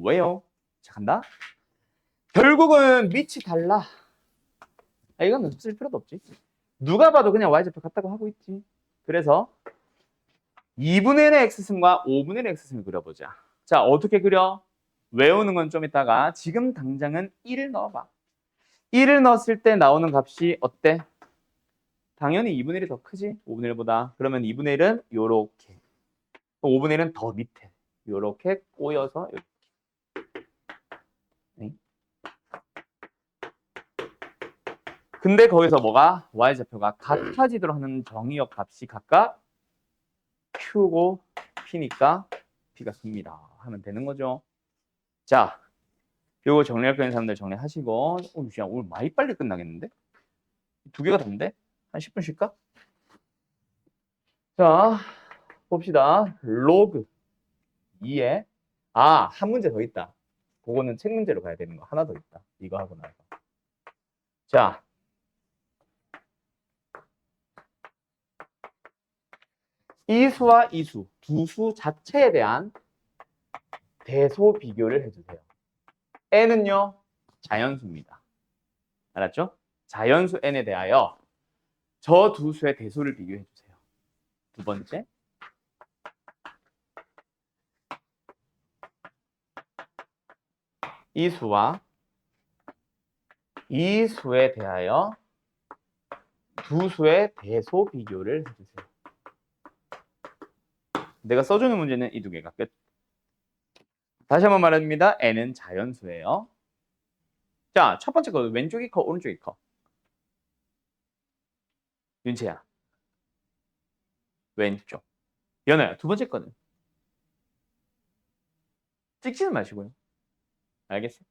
왜요? 자, 간다. 결국은 밑이 달라. 이건 쓸 필요도 없지. 누가 봐도 그냥 y좌표 같다고 하고 있지. 그래서 2분의 1의 x승과 5분의 1의 x승을 그려보자. 자, 어떻게 그려? 외우는 건 좀 이따가 지금 당장은 1을 넣어봐. 1을 넣었을 때 나오는 값이 어때? 당연히 2분의 1이 더 크지? 5분의 1보다. 그러면 2분의 1은 요렇게. 5분의 1은 더 밑에. 요렇게 꼬여서 이렇게. 근데 거기서 뭐가? y좌표가 같아지도록 하는 정의역 값이 각각 Q고 P니까 P가 큽니다. 하면 되는 거죠. 자, 요거 정리할 거는 사람들 정리하시고. 야, 오늘 많이 빨리 끝나겠는데? 2개가 다인데? 한 10분 쉴까? 자, 봅시다. 로그 2에 한 문제 더 있다. 그거는 책 문제로 가야 되는 거 하나 더 있다. 이거 하고 나서. 자, 이 수와 이 수, 두 수 자체에 대한 대소 비교를 해주세요. n은요, 자연수입니다. 알았죠? 자연수 n에 대하여 저 두 수의 대소를 비교해 주세요. 두 번째. 이 수와 이 수에 대하여 두 수의 대소 비교를 해주세요. 내가 써주는 문제는 이 두 개가 끝. 다시 한번 말합니다. n은 자연수예요. 자, 첫 번째 거 왼쪽이 커, 오른쪽이 커? 윤채야. 왼쪽. 연아야, 두 번째 거는? 찍지는 마시고요. 알겠어?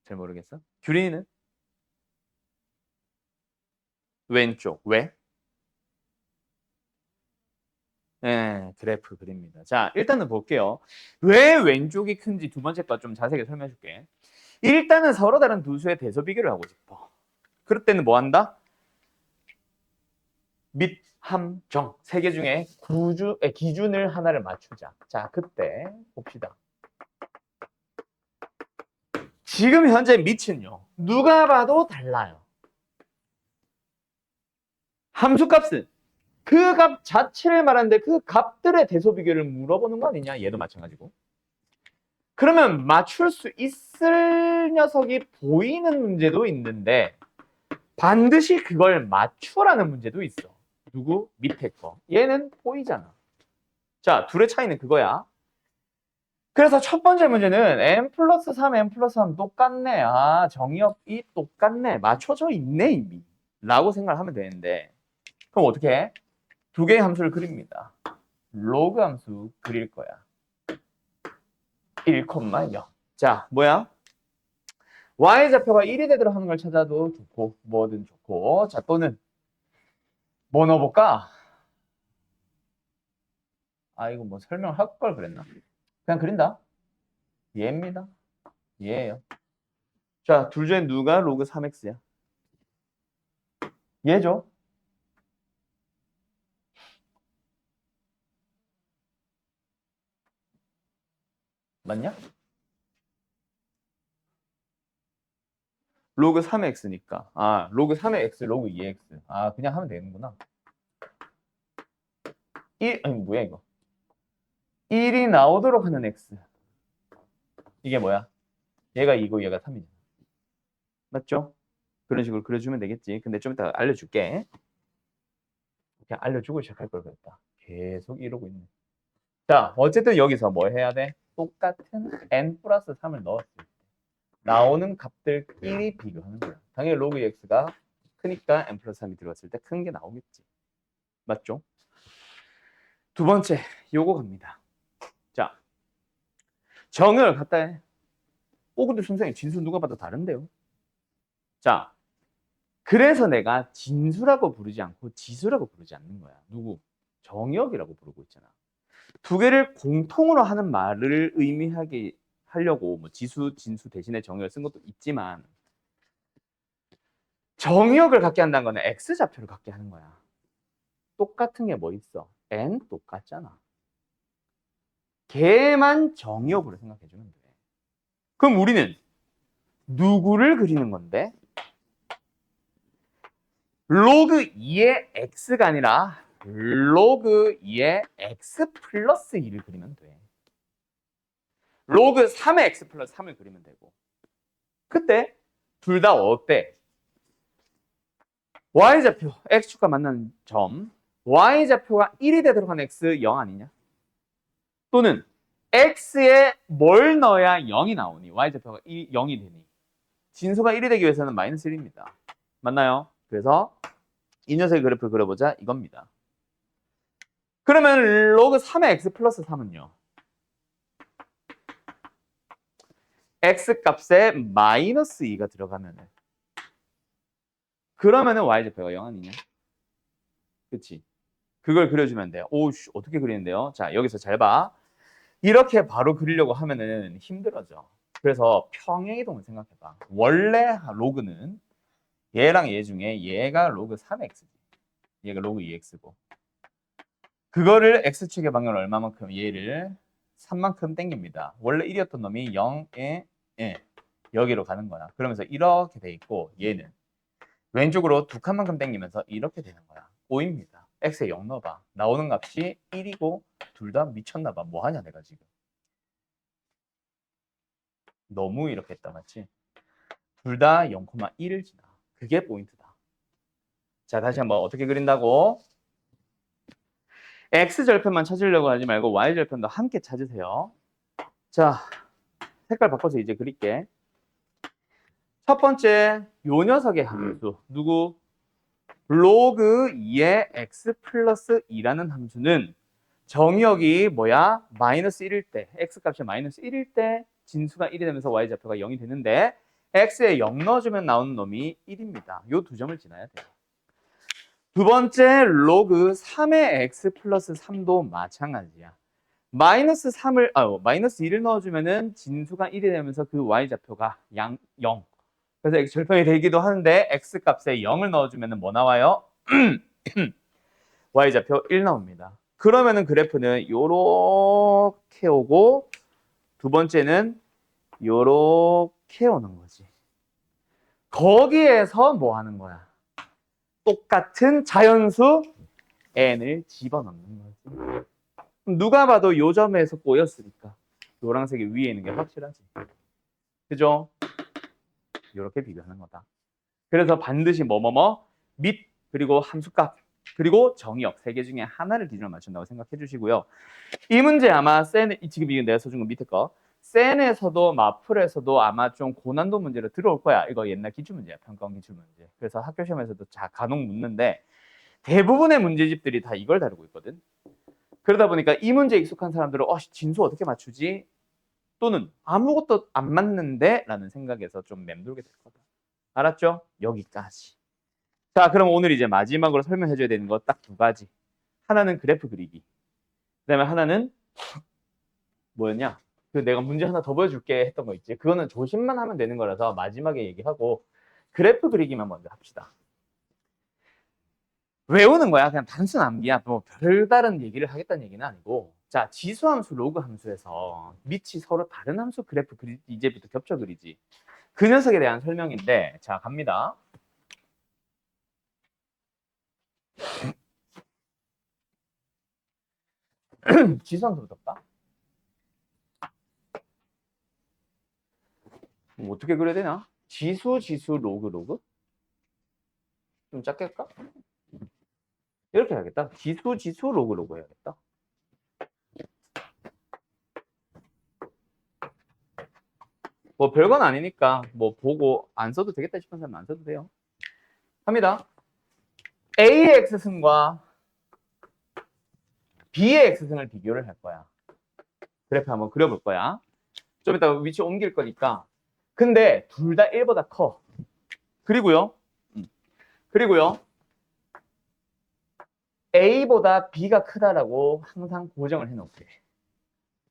잘 모르겠어? 규린이는? 왼쪽. 왜? 네, 그래프 그립니다. 자, 일단은 볼게요. 왜 왼쪽이 큰지 두 번째 거 좀 자세하게 설명해 줄게. 일단은 서로 다른 두 수의 대소 비교를 하고 싶어. 그럴 때는 뭐 한다? 밑, 함, 정. 세 개 중에 기준을 하나를 맞추자. 자, 그때 봅시다. 지금 현재 밑은요. 누가 봐도 달라요. 함수값은 그 값 자체를 말하는데 그 값들의 대소 비교를 물어보는 거 아니냐? 얘도 마찬가지고. 그러면 맞출 수 있을 녀석이 보이는 문제도 있는데 반드시 그걸 맞추라는 문제도 있어. 누구? 밑에 거. 얘는 보이잖아. 자, 둘의 차이는 그거야. 그래서 첫 번째 문제는 n 플러스 3, n 플러스 3 똑같네. 아, 정의역이 똑같네. 맞춰져 있네, 이미. 라고 생각을 하면 되는데 그럼 어떻게 해? 두 개의 함수를 그립니다. 로그 함수 그릴 거야. 1,0. 자, 뭐야? y좌표가 1이 되도록 하는 걸 찾아도 좋고 뭐든 좋고 자, 또는 뭐 넣어볼까? 아, 이거 뭐 설명할 걸 그랬나? 그냥 그린다. 얘입니다. 얘예요. 자, 둘 중에 누가 로그 3x야? 얘죠. 맞냐? 로그 3x니까. 아, 로그 3의 x, 로그 2x. 아, 그냥 하면 되는구나. 1, 아니, 뭐야, 이거. 1이 나오도록 하는 x. 이게 뭐야? 얘가 2고 얘가 3이잖아. 맞죠? 그런 식으로 그려주면 되겠지. 근데 좀 이따 알려줄게. 그냥 알려주고 시작할 걸 그랬다. 계속 이러고 있네. 자, 어쨌든 여기서 뭐 해야 돼? 똑같은 n 플러스 3을 넣었을 때 나오는 값들끼리 비교하는 거야. 당연히 로그 x가 크니까 n 플러스 3이 들어갔을 때 큰 게 나오겠지. 맞죠? 두 번째, 요거 갑니다. 자, 정을 갖다 해. 근데 선생님, 진수 누가 봐도 다른데요? 자, 그래서 내가 진수라고 부르지 않고 지수라고 부르지 않는 거야. 누구? 정역이라고 부르고 있잖아. 두 개를 공통으로 하는 말을 의미하게 하려고 뭐 지수, 진수 대신에 정역을 쓴 것도 있지만 정역을 갖게 한다는 거는 x좌표를 갖게 하는 거야. 똑같은 게 뭐 있어? n 똑같잖아. 걔만 정역으로 생각해주면 돼. 그럼 우리는 누구를 그리는 건데? 로그 2의 x가 아니라 로그 2의 x 플러스 2를 그리면 돼. 로그 3의 x 플러스 3을 그리면 되고 그때 둘 다 어때? y좌표, x축과 만나는 점 y좌표가 1이 되도록 한 x 0 아니냐? 또는 x에 뭘 넣어야 0이 나오니? y좌표가 0이 되니? 진수가 1이 되기 위해서는 마이너스 1입니다. 맞나요? 그래서 이 녀석의 그래프를 그려보자 이겁니다. 그러면 로그 3의 x 플러스 3은요. x 값에 마이너스 2가 들어가면은 그러면은 y좌표가 0 아니냐? 그치? 그걸 그려주면 돼요. 오씨 어떻게 그리는데요? 자 여기서 잘 봐. 이렇게 바로 그리려고 하면은 힘들어져. 그래서 평행이동을 생각해봐. 원래 로그는 얘랑 얘 중에 얘가 로그 3x지. 얘가 로그 2x고. 그거를 x축의 방향을 얼마만큼 얘를 3만큼 땡깁니다. 원래 1이었던 놈이 0에 여기로 가는 거야. 그러면서 이렇게 돼 있고 얘는 왼쪽으로 두 칸만큼 땡기면서 이렇게 되는 거야. 5입니다. x에 0 넣어봐. 나오는 값이 1이고 둘 다 미쳤나 봐. 뭐 하냐 내가 지금. 너무 이렇게 했다 맞지? 둘 다 0,1을 지나. 그게 포인트다. 자, 다시 한번 어떻게 그린다고? X절편만 찾으려고 하지 말고 Y절편도 함께 찾으세요. 자, 색깔 바꿔서 이제 그릴게. 첫 번째, 요 녀석의 함수. 누구? 로그 2의 x 플러스 2라는 함수는 정의역이 뭐야? 마이너스 1일 때, x 값이 마이너스 1일 때 진수가 1이 되면서 y좌표가 0이 되는데 x에 0 넣어주면 나오는 놈이 1입니다. 요 두 점을 지나야 돼요. 두 번째, 로그 3의 x 플러스 3도 마찬가지야. 마이너스 1을 넣어주면은 진수가 1이 되면서 그 y좌표가 0. 그래서 x절편이 되기도 하는데 x값에 0을 넣어주면 뭐 나와요? y좌표 1 나옵니다. 그러면은 그래프는 요렇게 오고 두 번째는 요렇게 오는 거지. 거기에서 뭐 하는 거야? 똑같은 자연수 n을 집어넣는 거지. 누가 봐도 요 점에서 꼬였으니까 노란색이 위에 있는 게 확실하지. 그죠? 이렇게 비교하는 거다. 그래서 반드시 밑 그리고 함수값 그리고 정의역 세 개 중에 하나를 기준으로 맞춘다고 생각해 주시고요. 이 문제 아마 지금 이거 내가 써준 거 밑에 거 센에서도 마플에서도 아마 좀 고난도 문제로 들어올 거야. 이거 옛날 기출 문제야. 평가원 기출 문제. 그래서 학교 시험에서도 간혹 묻는데 대부분의 문제집들이 다 이걸 다루고 있거든. 그러다 보니까 이 문제에 익숙한 사람들은 진수 어떻게 맞추지? 또는 아무것도 안 맞는데? 라는 생각에서 좀 맴돌게 될 거다. 알았죠? 여기까지. 자, 그럼 오늘 이제 마지막으로 설명해줘야 되는 거 딱 두 가지. 하나는 그래프 그리기. 그 다음에 하나는 뭐였냐? 그 내가 문제 하나 더 보여줄게 했던 거 있지. 그거는 조심만 하면 되는 거라서 마지막에 얘기하고 그래프 그리기만 먼저 합시다. 외우는 거야. 그냥 단순 암기야. 뭐 별다른 얘기를 하겠다는 얘기는 아니고. 자, 지수함수, 로그 함수에서 밑이 서로 다른 함수 그래프 그리지. 이제부터 겹쳐 그리지. 그 녀석에 대한 설명인데, 자, 갑니다. 지수함수부터 볼까? 어떻게 그려야 되나? 지수, 로그, 좀 작게 할까? 이렇게 해야겠다. 지수, 로그 해야겠다. 뭐 별건 아니니까 뭐 보고 안 써도 되겠다 싶은 사람은 안 써도 돼요. 합니다. A의 X승과 B의 X승을 비교를 할 거야. 그래프 한번 그려볼 거야. 좀 이따 위치 옮길 거니까. 근데 둘 다 1보다 커. 그리고요. A보다 B가 크다라고 항상 고정을 해놓게.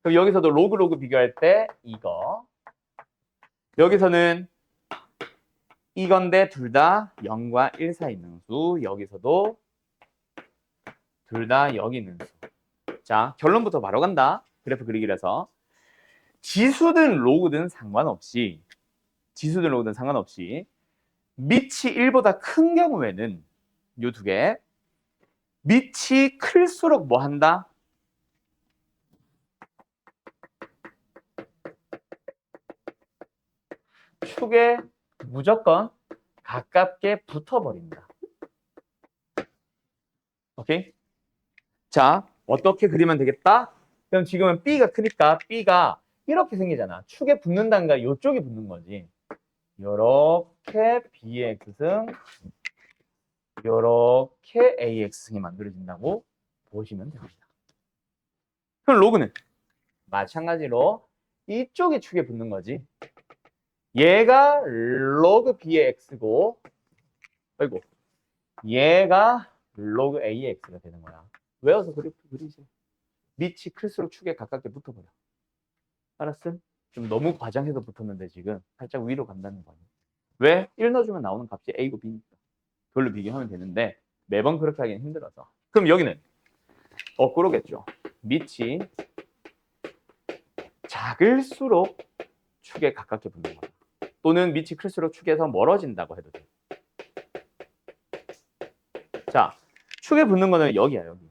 그럼 여기서도 로그 비교할 때 이거. 여기서는 이건데 둘 다 0과 1 사이 있는 수. 여기서도 둘 다 여기 있는 수. 자, 결론부터 바로 간다. 그래프 그리기라서. 지수든 로그든 상관없이 밑이 1보다 큰 경우에는 이 두 개. 밑이 클수록 뭐 한다? 축에 무조건 가깝게 붙어버린다. 오케이? 자, 어떻게 그리면 되겠다? 그럼 지금은 B가 크니까 B가 이렇게 생기잖아. 축에 붙는다는가 이쪽에 붙는 거지. 요렇게 B의 X승, 요렇게 AX승이 만들어진다고 보시면 됩니다. 그럼 로그는 마찬가지로 이쪽에 축에 붙는 거지. 얘가 로그 B의 X고, 아이고, 얘가 로그 A의 X가 되는 거야. 외워서 그래프 그리지. 밑이 클수록 축에 가깝게 붙어버려. 알았음? 좀 너무 과장해서 붙었는데 지금 살짝 위로 간다는 거야. 왜? 1 넣어주면 나오는 값이 A고 B니까. 그걸로 비교하면 되는데 매번 그렇게 하기는 힘들어서. 그럼 여기는 거꾸로겠죠. 밑이 작을수록 축에 가깝게 붙는 거야. 또는 밑이 클수록 축에서 멀어진다고 해도 돼. 자, 축에 붙는 거는 여기야, 여기.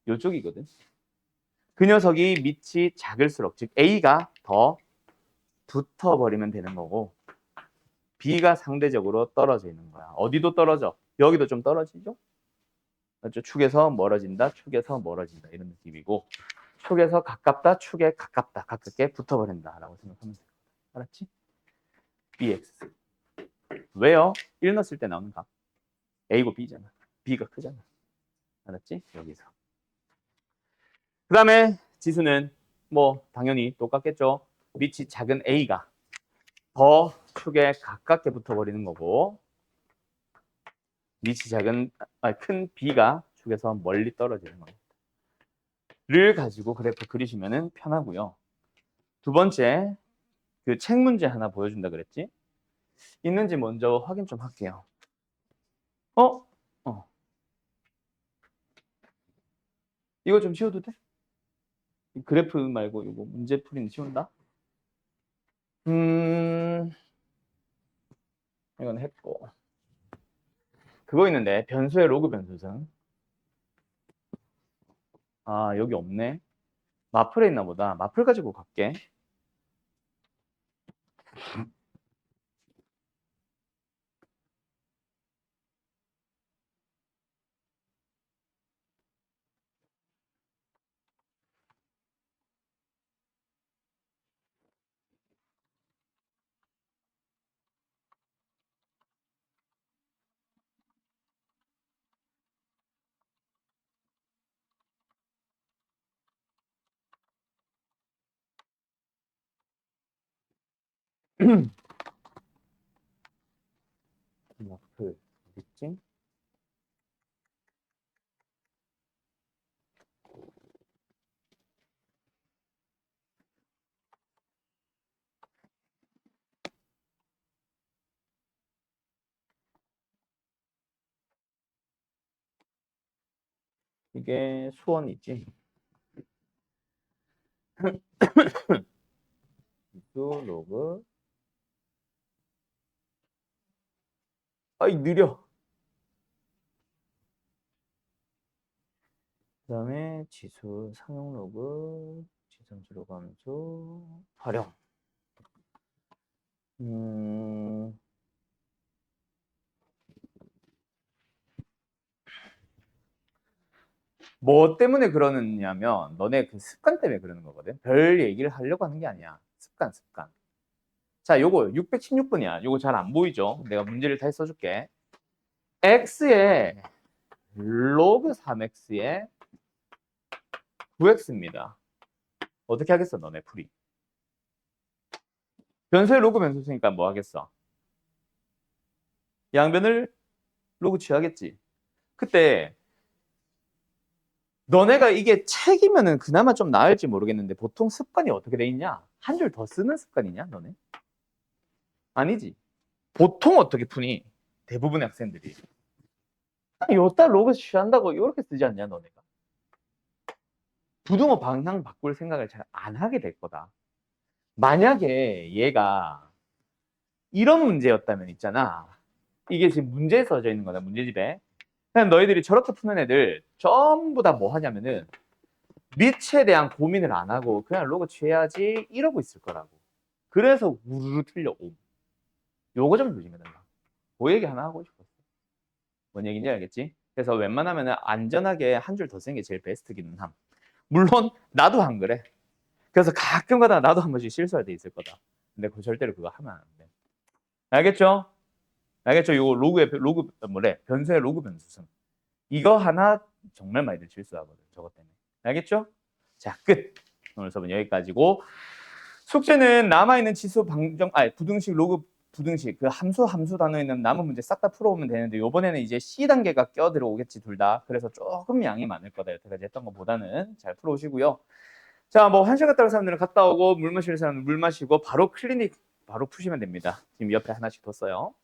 이쪽이거든. 그 녀석이 밑이 작을수록, 즉 A가 더 붙어버리면 되는 거고 B가 상대적으로 떨어져 있는 거야. 어디도 떨어져. 여기도 좀 떨어지죠? 맞죠? 축에서 멀어진다, 축에서 멀어진다 이런 느낌이고 축에서 가깝다, 축에 가깝다, 가깝게 붙어버린다라고 생각하면 돼요. 알았지? bx. 왜요? 1 넣었을 때 나오는 값. a고 b잖아. b가 크잖아. 알았지? 여기서. 그 다음에 지수는 뭐 당연히 똑같겠죠. 밑이 작은 a가 더 축에 가깝게 붙어버리는 거고 밑이 큰 b가 축에서 멀리 떨어지는 겁니다. 를 가지고 그래프 그리시면 편하고요. 두 번째, 그 책 문제 하나 보여준다 그랬지? 있는지 먼저 확인 좀 할게요. 어? 이거 좀 지워도 돼? 그래프 말고 이거 문제 풀이는 지운다? 이건 했고. 그거 있는데, 변수의 로그 변수승. 아, 여기 없네. 마플에 있나 보다. 마플 가지고 갈게. 마플, 어딨지? 이게 수원이지. 수 로그. 아이, 느려. 그 다음에 지수 상용 로그, 지선수 로그 함수, 활용. 뭐 때문에 그러느냐면 너네 그 습관 때문에 그러는 거거든. 별 얘기를 하려고 하는 게 아니야. 습관. 자, 요거 616번이야. 요거 잘 안 보이죠? 내가 문제를 다시 써줄게. x의 로그 3x의 9x입니다. 어떻게 하겠어, 너네 풀이? 변수의 로그 변수니까 뭐 하겠어? 양변을 로그 취하겠지. 그때 너네가 이게 책이면은 그나마 좀 나을지 모르겠는데 보통 습관이 어떻게 돼 있냐? 한 줄 더 쓰는 습관이냐, 너네? 아니지. 보통 어떻게 푸니? 대부분의 학생들이. 요따 로그 취한다고 이렇게 쓰지 않냐, 너네가? 부등호 방향 바꿀 생각을 잘 안 하게 될 거다. 만약에 얘가 이런 문제였다면 있잖아. 이게 지금 문제에 써져 있는 거다, 문제집에. 그냥 너희들이 저렇게 푸는 애들 전부 다 뭐 하냐면은 밑에 대한 고민을 안 하고 그냥 로그 취해야지 이러고 있을 거라고. 그래서 우르르 틀려고. 요거 좀 조심해달라. 그 얘기 하나 하고 싶었어. 뭔 얘기인지 알겠지? 그래서 웬만하면 안전하게 한 줄 더 쓰는 게 제일 베스트기는 함. 물론 나도 안 그래. 그래서 가끔 가다가 나도 한 번씩 실수할 때 있을 거다. 근데 절대로 그거 하면 안 돼. 알겠죠? 알겠죠? 요거 변수의 로그 변수승. 이거 하나 정말 많이들 실수하거든. 저것 때문에. 알겠죠? 자, 끝. 오늘 수업은 여기까지고. 숙제는 남아있는 지수 부등식, 로그 부등식, 그 함수 단어에 있는 남은 문제 싹 다 풀어오면 되는데, 요번에는 이제 C단계가 껴들어오겠지, 둘 다. 그래서 조금 양이 많을 거다. 여태까지 했던 것보다는 잘 풀어오시고요. 자, 뭐 화장실 갔다 올 사람들은 갔다 오고, 물 마실 사람은 물 마시고, 바로 클리닉 바로 푸시면 됩니다. 지금 옆에 하나씩 뒀어요.